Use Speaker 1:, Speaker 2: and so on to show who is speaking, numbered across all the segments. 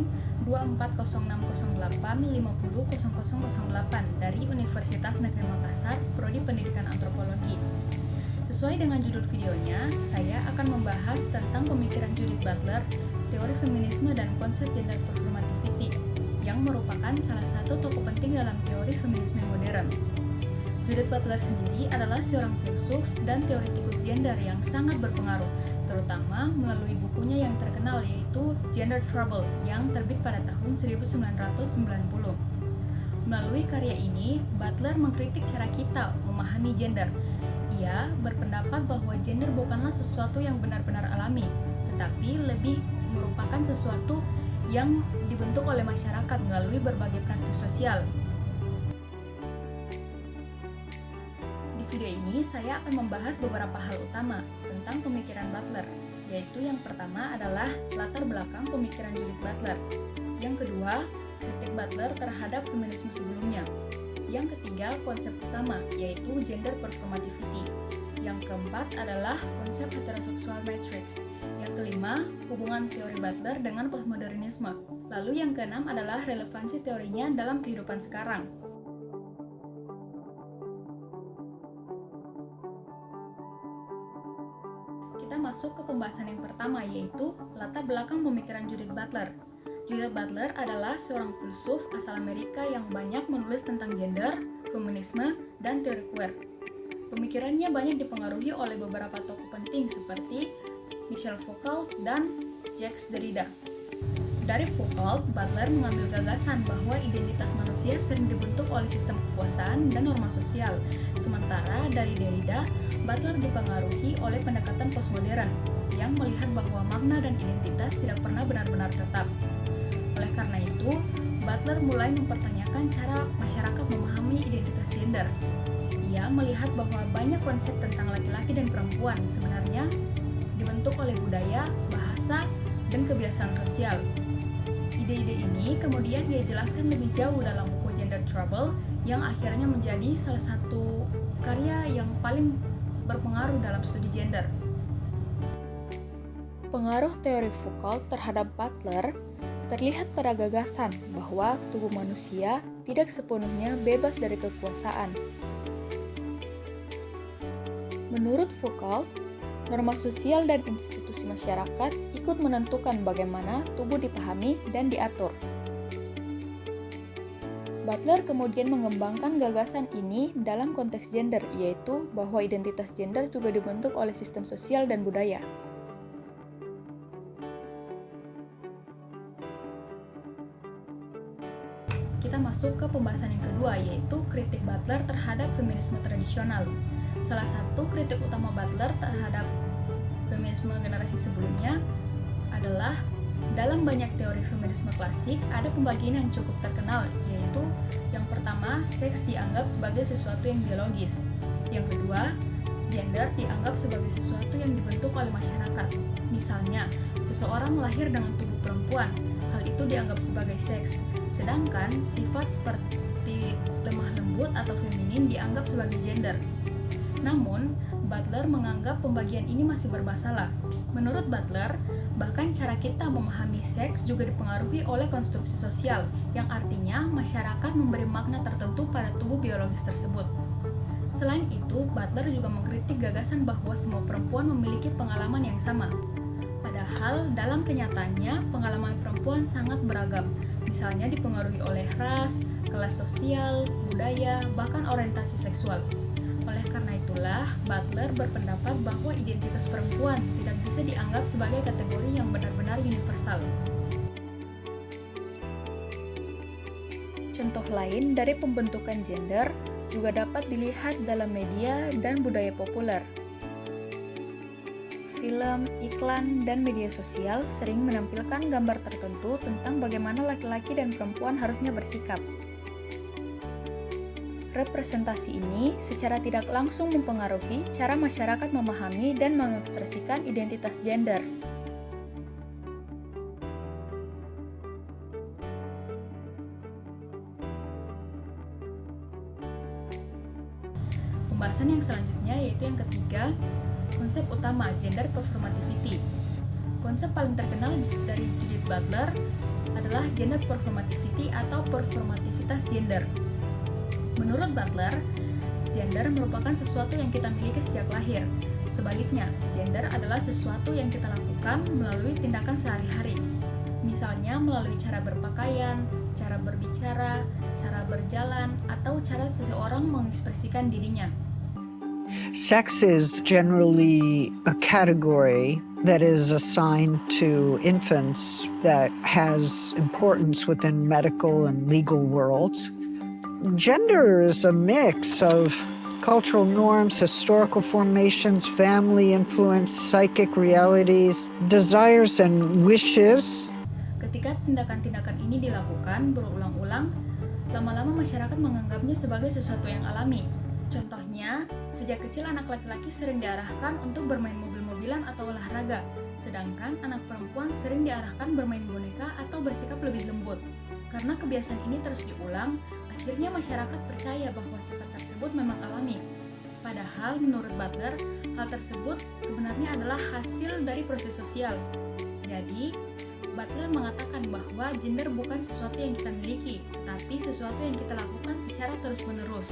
Speaker 1: NIM 24060850008 dari Universitas Negeri Makassar, Prodi Pendidikan Antropologi. Sesuai dengan judul videonya, saya akan membahas tentang pemikiran Judith Butler, teori feminisme dan konsep gender performativity, yang merupakan salah satu tokoh penting dalam teori feminisme modern. Judith Butler sendiri adalah seorang filsuf dan teoretikus gender yang sangat berpengaruh, terutama melalui bukunya yang terkenal yaitu Gender Trouble yang terbit pada tahun 1990. Melalui karya ini, Butler mengkritik cara kita memahami gender. Ia berpendapat bahwa gender bukanlah sesuatu yang benar-benar alami, tetapi lebih merupakan sesuatu yang dibentuk oleh masyarakat melalui berbagai praktik sosial. Di video ini, saya akan membahas beberapa hal utama tentang pemikiran Butler, yaitu yang pertama adalah latar belakang pemikiran Judith Butler. Yang kedua, kritik Butler terhadap feminisme sebelumnya. Yang ketiga, konsep utama, yaitu gender performativity. Yang keempat adalah konsep heteroseksual matrix. Yang kelima, hubungan teori Butler dengan postmodernisme. Lalu yang keenam adalah relevansi teorinya dalam kehidupan sekarang. Kita masuk ke pembahasan yang pertama, yaitu latar belakang pemikiran Judith Butler. Judith Butler adalah seorang filsuf asal Amerika yang banyak menulis tentang gender, feminisme, dan teori queer. Pemikirannya banyak dipengaruhi oleh beberapa tokoh penting seperti Michel Foucault dan Jacques Derrida. Dari Foucault, Butler mengambil gagasan bahwa identitas manusia sering dibentuk oleh sistem kekuasaan dan norma sosial. Sementara dari Derrida, Butler dipengaruhi oleh pendekatan postmodern yang melihat bahwa makna dan identitas tidak pernah benar-benar tetap. Oleh karena itu, Butler mulai mempertanyakan cara masyarakat memahami identitas gender. Ia melihat bahwa banyak konsep tentang laki-laki dan perempuan sebenarnya dibentuk oleh budaya, bahasa, dan kebiasaan sosial. Ide-ide ini kemudian ia jelaskan lebih jauh dalam buku Gender Trouble yang akhirnya menjadi salah satu karya yang paling berpengaruh dalam studi gender. Pengaruh teori Foucault terhadap Butler terlihat pada gagasan bahwa tubuh manusia tidak sepenuhnya bebas dari kekuasaan. Menurut Foucault, norma sosial dan institusi masyarakat ikut menentukan bagaimana tubuh dipahami dan diatur. Butler kemudian mengembangkan gagasan ini dalam konteks gender, yaitu bahwa identitas gender juga dibentuk oleh sistem sosial dan budaya. Kita masuk ke pembahasan yang kedua, yaitu kritik Butler terhadap feminisme tradisional. Salah satu kritik utama Butler terhadap feminisme generasi sebelumnya adalah dalam banyak teori feminisme klasik ada pembagian yang cukup terkenal, yaitu yang pertama, seks dianggap sebagai sesuatu yang biologis. Yang kedua, gender dianggap sebagai sesuatu yang dibentuk oleh masyarakat. Misalnya, seseorang lahir dengan tubuh perempuan, hal itu dianggap sebagai seks, sedangkan sifat seperti lemah lembut atau feminin dianggap sebagai gender. Namun, Butler menganggap pembagian ini masih bermasalah. Menurut Butler, bahkan cara kita memahami seks juga dipengaruhi oleh konstruksi sosial, yang artinya masyarakat memberi makna tertentu pada tubuh biologis tersebut. Selain itu, Butler juga mengkritik gagasan bahwa semua perempuan memiliki pengalaman yang sama. Padahal, dalam kenyataannya, pengalaman perempuan sangat beragam, misalnya dipengaruhi oleh ras, kelas sosial, budaya, bahkan orientasi seksual. Oleh karena itulah, Butler berpendapat bahwa identitas perempuan tidak bisa dianggap sebagai kategori yang benar-benar universal. Contoh lain dari pembentukan gender juga dapat dilihat dalam media dan budaya populer. Film, iklan, dan media sosial sering menampilkan gambar tertentu tentang bagaimana laki-laki dan perempuan harusnya bersikap. Representasi ini secara tidak langsung mempengaruhi cara masyarakat memahami dan mengekspresikan identitas gender. Pembahasan yang selanjutnya yaitu yang ketiga, konsep utama gender performativity. Konsep paling terkenal dari Judith Butler adalah adalah gender performativity atau performativitas gender. Menurut Butler, gender merupakan sesuatu yang kita miliki sejak lahir. Sebaliknya, gender adalah sesuatu yang kita lakukan melalui tindakan sehari-hari. Misalnya melalui cara berpakaian, cara berbicara, cara berjalan, atau cara seseorang mengekspresikan dirinya.
Speaker 2: Sex is generally a category that is assigned to infants that has importance within medical and legal worlds. Gender is a mix of cultural norms, historical formations, family influence, psychic realities, desires and wishes.
Speaker 1: Ketika tindakan-tindakan ini dilakukan berulang-ulang, lama-lama masyarakat menganggapnya sebagai sesuatu yang alami. Contohnya, sejak kecil anak laki-laki sering diarahkan untuk bermain mobil-mobilan atau olahraga, sedangkan anak perempuan sering diarahkan bermain boneka atau bersikap lebih lembut. Karena kebiasaan ini terus diulang, akhirnya masyarakat percaya bahwa sifat tersebut memang alami. Padahal menurut Butler, hal tersebut sebenarnya adalah hasil dari proses sosial. Jadi, Butler mengatakan bahwa gender bukan sesuatu yang kita miliki, tapi sesuatu yang kita lakukan secara terus-menerus.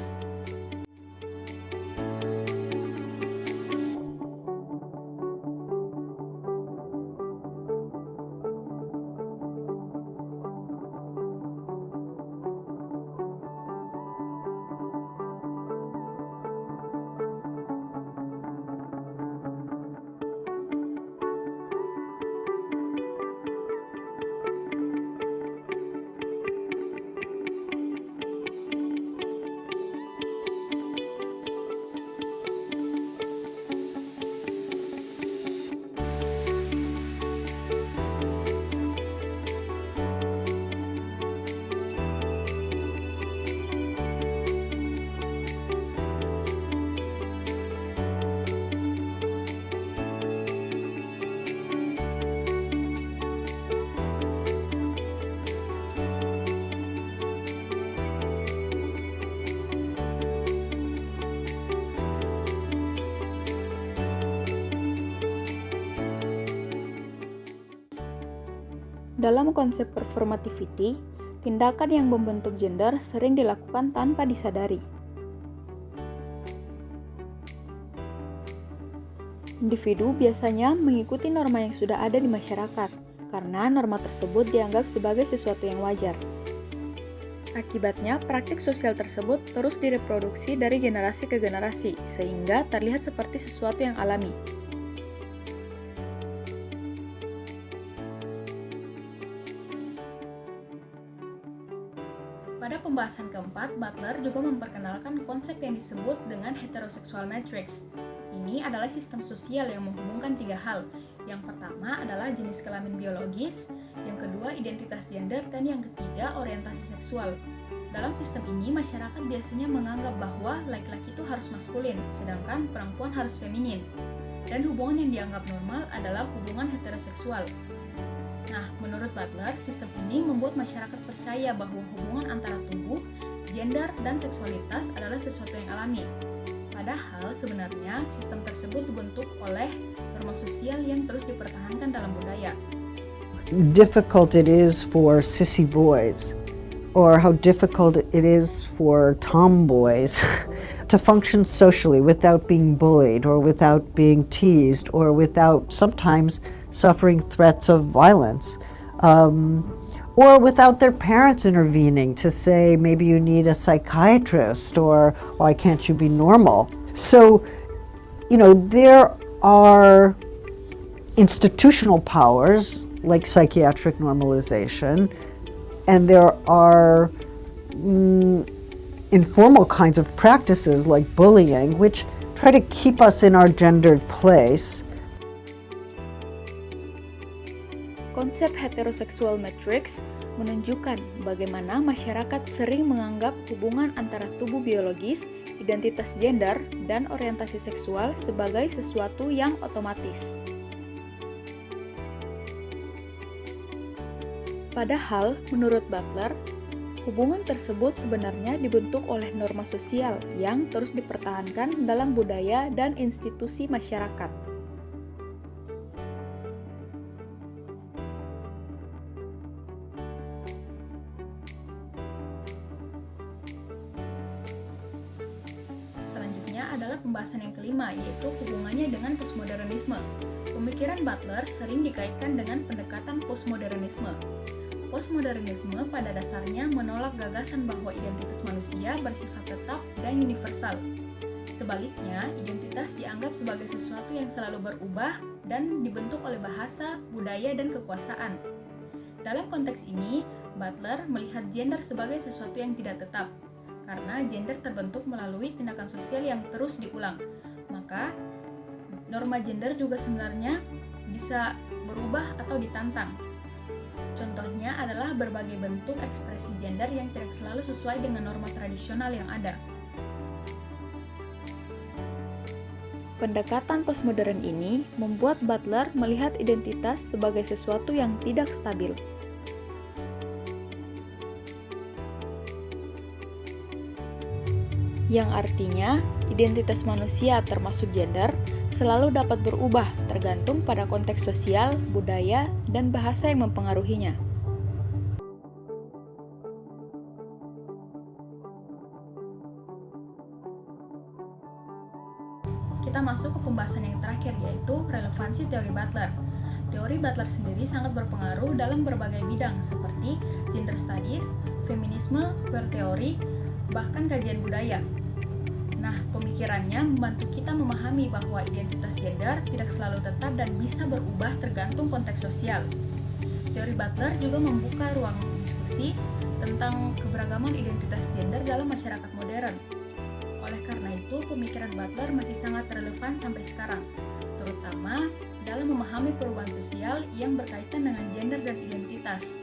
Speaker 1: Dalam konsep performativity, tindakan yang membentuk gender sering dilakukan tanpa disadari. Individu biasanya mengikuti norma yang sudah ada di masyarakat, karena norma tersebut dianggap sebagai sesuatu yang wajar. Akibatnya, praktik sosial tersebut terus direproduksi dari generasi ke generasi, sehingga terlihat seperti sesuatu yang alami. Pada pembahasan keempat, Butler juga memperkenalkan konsep yang disebut dengan heterosexual matrix. Ini adalah sistem sosial yang menghubungkan tiga hal. Yang pertama adalah jenis kelamin biologis, yang kedua identitas gender, dan yang ketiga orientasi seksual. Dalam sistem ini, masyarakat biasanya menganggap bahwa laki-laki itu harus maskulin, sedangkan perempuan harus feminin. Dan hubungan yang dianggap normal adalah hubungan heteroseksual. Nah, menurut Butler, sistem ini membuat masyarakat percaya bahwa hubungan antara tubuh, gender, dan seksualitas adalah sesuatu yang alami. Padahal, sebenarnya sistem tersebut dibentuk oleh norma sosial yang terus dipertahankan dalam budaya.
Speaker 2: Difficult it is for sissy boys, or how difficult it is for tomboys to function socially without being bullied, or without being teased, or without sometimes suffering threats of violence, or without their parents intervening to say, maybe you need a psychiatrist, or why can't you be normal? So, there are institutional powers like psychiatric normalization, and there are informal kinds of practices like bullying, which try to keep us in our gendered place.
Speaker 1: Konsep heterosexual matrix menunjukkan bagaimana masyarakat sering menganggap hubungan antara tubuh biologis, identitas gender, dan orientasi seksual sebagai sesuatu yang otomatis. Padahal, menurut Butler, hubungan tersebut sebenarnya dibentuk oleh norma sosial yang terus dipertahankan dalam budaya dan institusi masyarakat. adalah pembahasan yang kelima, yaitu hubungannya dengan postmodernisme. Pemikiran Butler sering dikaitkan dengan pendekatan postmodernisme. Postmodernisme pada dasarnya menolak gagasan bahwa identitas manusia bersifat tetap dan universal. Sebaliknya, identitas dianggap sebagai sesuatu yang selalu berubah dan dibentuk oleh bahasa, budaya, dan kekuasaan. Dalam konteks ini, Butler melihat gender sebagai sesuatu yang tidak tetap, karena gender terbentuk melalui tindakan sosial yang terus diulang. Maka, norma gender juga sebenarnya bisa berubah atau ditantang. Contohnya adalah berbagai bentuk ekspresi gender yang tidak selalu sesuai dengan norma tradisional yang ada. Pendekatan postmodern ini membuat Butler melihat identitas sebagai sesuatu yang tidak stabil. Yang artinya, identitas manusia termasuk gender selalu dapat berubah tergantung pada konteks sosial, budaya, dan bahasa yang mempengaruhinya. Kita masuk ke pembahasan yang terakhir, yaitu relevansi teori Butler. Teori Butler sendiri sangat berpengaruh dalam berbagai bidang seperti gender studies, feminisme, queer theory, bahkan kajian budaya. Nah, pemikirannya membantu kita memahami bahwa identitas gender tidak selalu tetap dan bisa berubah tergantung konteks sosial. Teori Butler juga membuka ruang diskusi tentang keberagaman identitas gender dalam masyarakat modern. Oleh karena itu, pemikiran Butler masih sangat relevan sampai sekarang, terutama dalam memahami perubahan sosial yang berkaitan dengan gender dan identitas.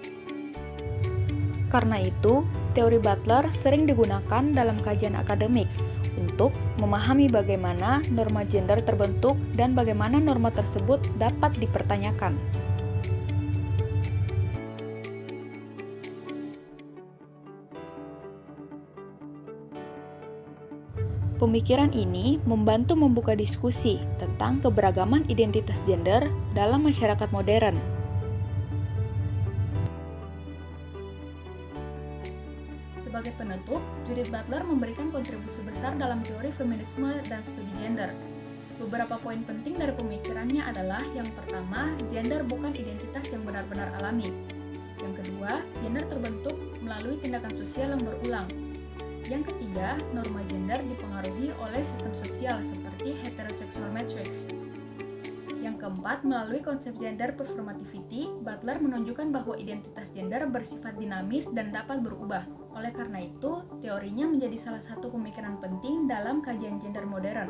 Speaker 1: Karena itu, teori Butler sering digunakan dalam kajian akademik untuk memahami bagaimana norma gender terbentuk dan bagaimana norma tersebut dapat dipertanyakan. Pemikiran ini membantu membuka diskusi tentang keberagaman identitas gender dalam masyarakat modern. Sebagai penutup, Judith Butler memberikan kontribusi besar dalam teori feminisme dan studi gender. Beberapa poin penting dari pemikirannya adalah, yang pertama, gender bukan identitas yang benar-benar alami. Yang kedua, gender terbentuk melalui tindakan sosial yang berulang. Yang ketiga, norma gender dipengaruhi oleh sistem sosial seperti heterosexual matrix. Yang keempat, melalui konsep gender performativity, Butler menunjukkan bahwa identitas gender bersifat dinamis dan dapat berubah. Oleh karena itu, teorinya menjadi salah satu pemikiran penting dalam kajian gender modern.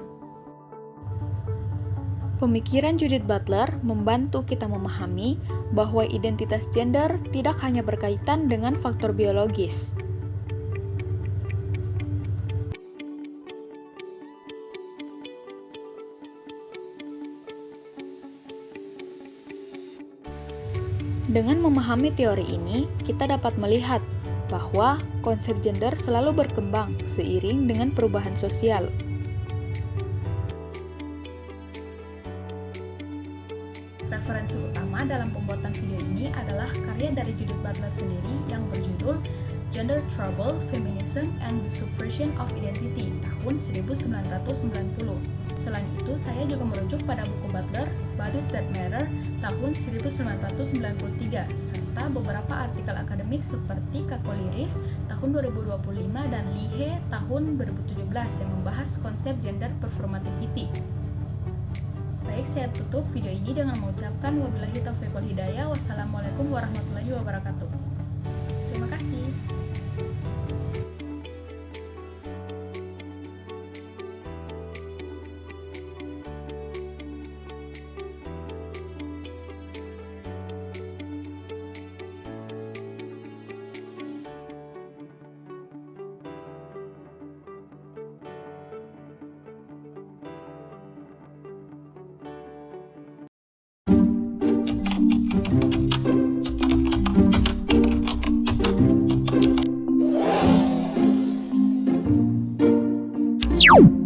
Speaker 1: Pemikiran Judith Butler membantu kita memahami bahwa identitas gender tidak hanya berkaitan dengan faktor biologis. Dengan memahami teori ini, kita dapat melihat bahwa konsep gender selalu berkembang seiring dengan perubahan sosial. Referensi utama dalam pembuatan video ini adalah karya dari Judith Butler sendiri yang berjudul Gender Trouble, Feminism, and the Subversion of Identity tahun 1990. Selain itu, saya juga merujuk pada buku Butler, Bodies That Matter, tahun 1993, serta beberapa artikel akademik seperti Kakoliris tahun 2025 dan Lihe tahun 2017 yang membahas konsep gender performativity. Baik, saya tutup video ini dengan mengucapkan wabillahi taufiq wal hidayah. Wassalamualaikum warahmatullahi wabarakatuh. Terima kasih.
Speaker 2: You